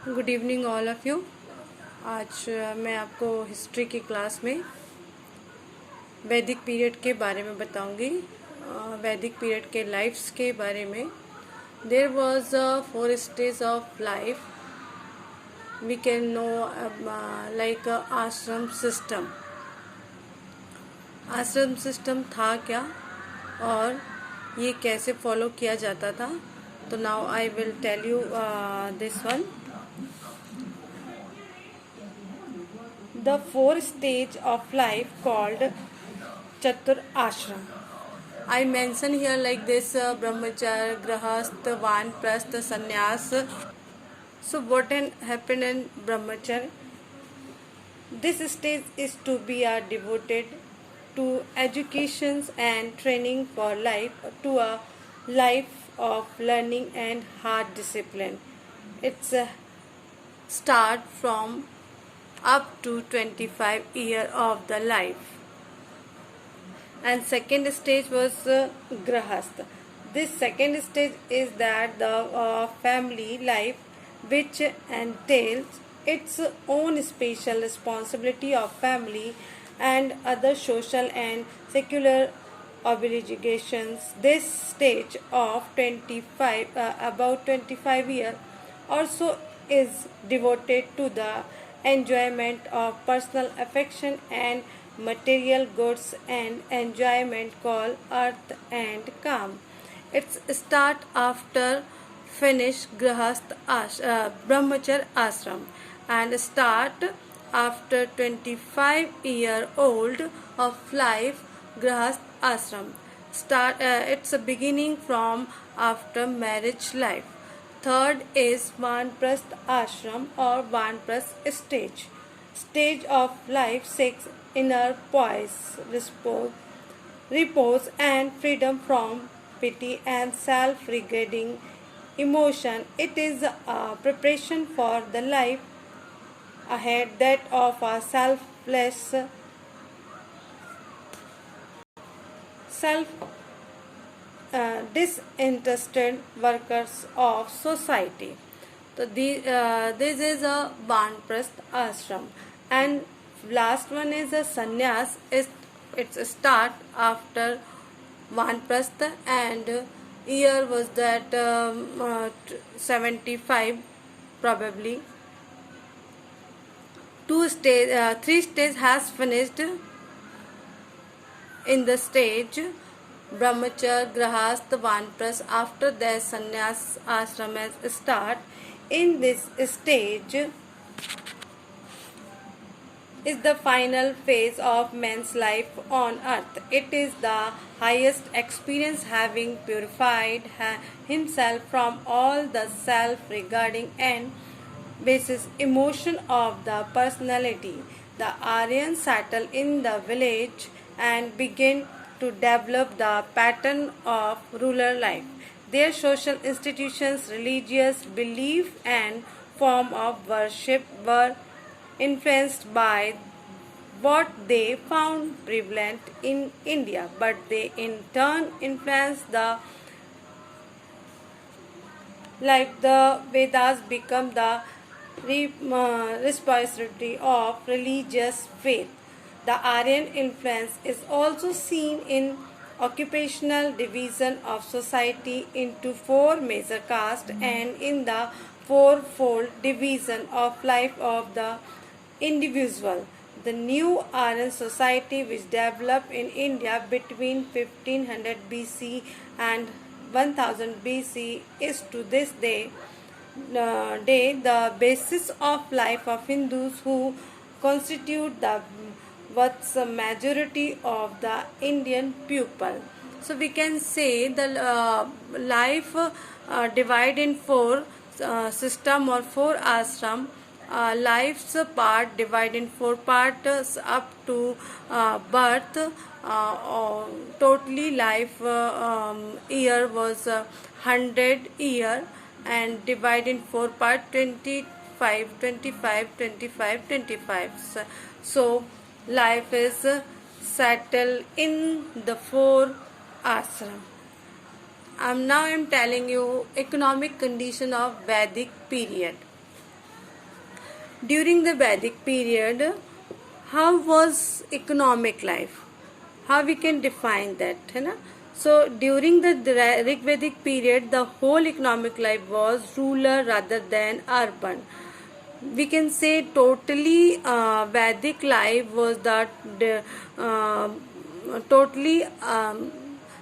Good evening all of you. आज मैं आपको हिस्ट्री की क्लास में वैदिक पीरियड के बारे में बताऊंगी। वैदिक पीरियड के लाइफ्स के बारे में। There was a 4 stage of life we can know, like ashram system. Ashram system था क्या और ये कैसे फॉलो किया जाता था, तो now I will tell you this one. The 4 stage of life called Chatur Ashram. I mention here like this: Brahmacharya, Grahasth, Vanprasth, Sannyas. So what happened in Brahmacharya? This stage is to be devoted to education and training for life, to a life of learning and hard discipline. It's a start from up to 25 year of the life. And second stage was Grahastha. This second stage is that the family life, which entails its own special responsibility of family and other social and secular obligations. This stage of 25, about 25 year also is devoted to the enjoyment of personal affection and material goods and enjoyment called earth and calm. Its start after finish brahmacharya ashram and start after 25-year old of life grahast ashram. Start its beginning from after marriage life. Third is Vanprasth ashram or Vanprasth stage. Stage of life 6, inner poise, repose and freedom from pity and self-regarding emotion. It is a preparation for the life ahead, that of a selfless, self disinterested workers of society. So this is a Vanprasth ashram, and last one is a sannyas. It's start after Vanprasth, and year was that 75 probably. Three stage has finished in the stage Brahmacharya, Grahasth, Vanprasth. After that, Sannyas ashram has start. In this stage is the final phase of man's life on earth. It is the highest experience, having purified himself from all the self-regarding and basis emotion of the personality. The Aryans settle in the village and begin to develop the pattern of rural life. Their social institutions, religious belief, and form of worship were influenced by what they found prevalent in India, but they in turn influenced the life. The Vedas become the repository of religious faith. The Aryan influence is also seen in occupational division of society into 4 major castes and in the fourfold division of life of the individual. The new Aryan society, which developed in India between 1500 BC and 1000 BC, is to this day the basis of life of Hindus, who constitute the vast majority of the Indian people. So we can say the life divide in 4 system or 4 ashram. Life's part divide in 4 parts up to birth. Totally life year was 100 year, and divide in 4 part 25, 25, 25, 25. So life is settled in the 4 ashram. Now I'm telling you economic condition of Vedic period. During the Vedic period, how was economic life? How we can define that, है ना? So during the Rig Vedic period, the whole economic life was rural rather than urban. We can say totally Vedic life was the uh, totally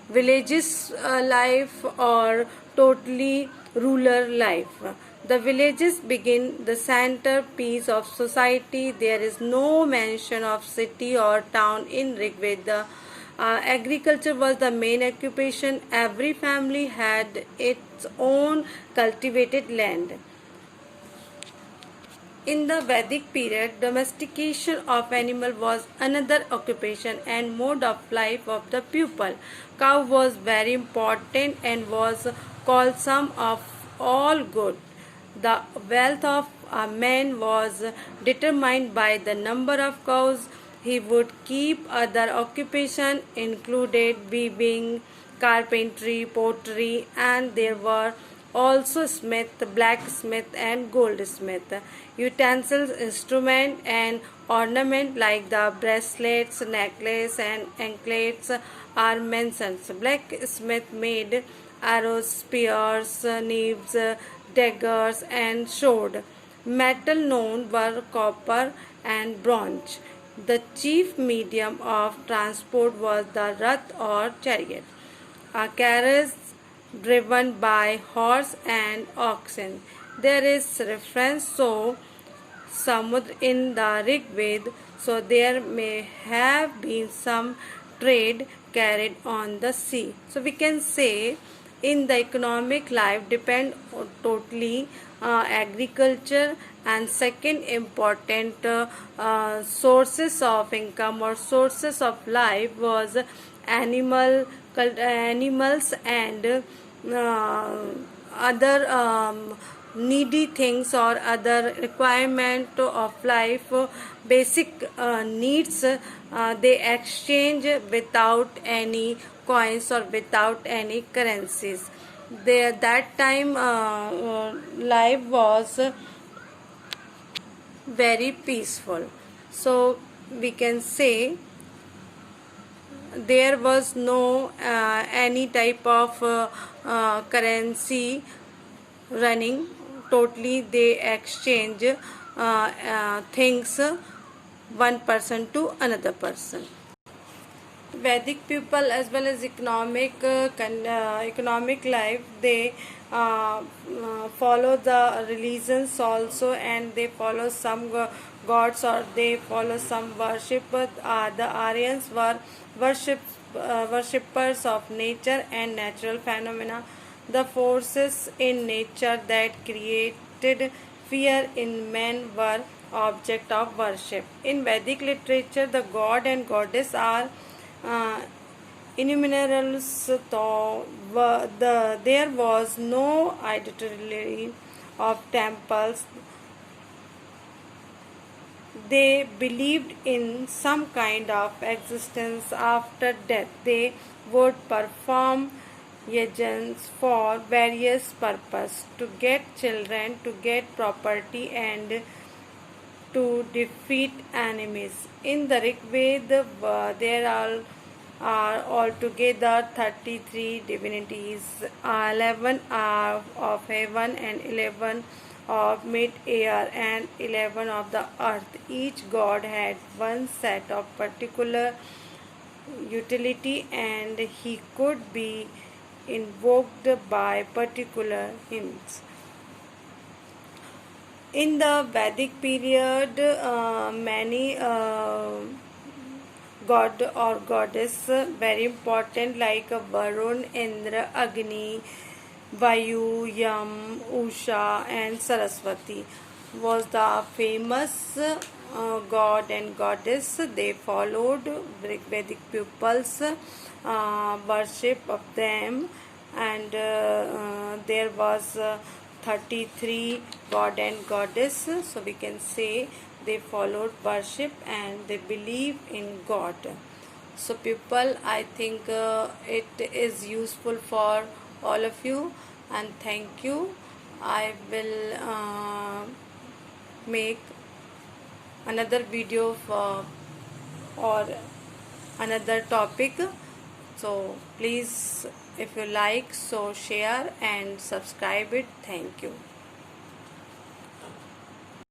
villages life or totally rural life. The villages begin the centerpiece of society. There is no mention of city or town in Rig Veda. Agriculture was the main occupation. Every family had its own cultivated land. In the Vedic period, domestication of animal was another occupation and mode of life of the people. Cow was very important and was called sum of all good. The wealth of a man was determined by the number of cows he would keep. Other occupation included weaving, carpentry, pottery, and there were also smith, blacksmith, and goldsmith. Utensils, instrument, and ornament like the bracelets, necklace, and anklets are mentioned. Blacksmith made arrows, spears, knives, daggers, and sword. Metal known were copper and bronze. The chief medium of transport was the rath or chariot, a carriage driven by horse and oxen. There is reference so Samudra in the Rig Veda, so there may have been some trade carried on the sea. So we can say in the economic life depend totally agriculture, and second important sources of income or sources of life was animals and other needy things or other requirement of life, basic needs, they exchange without any coins or without any currencies. There that time life was very peaceful. So we can say there was no any type of currency running. Totally they exchange things one person to another person. Vedic people as well as economic life, they follow the religions also, and they follow some gods or they follow some worship. The Aryans were worshippers of nature and natural phenomena, the forces in nature that created fear in men were object of worship. In Vedic literature, the god and goddess are uh, innumerables, though there was no idolatry of temples. They believed in some kind of existence after death. They would perform yajnas for various purposes, to get children, to get property, and to defeat enemies. In the Rig Veda, there are altogether 33 divinities, 11 are of heaven and 11 of mid-air and 11 of the earth. Each god had one set of particular utility, and he could be invoked by particular hymns. In the Vedic period, many god or goddess very important like Varun, Indra, Agni, Vayu, Yam, Usha, and Saraswati was the famous god and goddess. They followed Vedic pupils worship of them, and there was 33 god and goddess, so we can say they followed worship and they believe in God. So people, I think it is useful for all of you, and thank you. I will make another video or another topic. So please, if you like, so share and subscribe it. Thank you.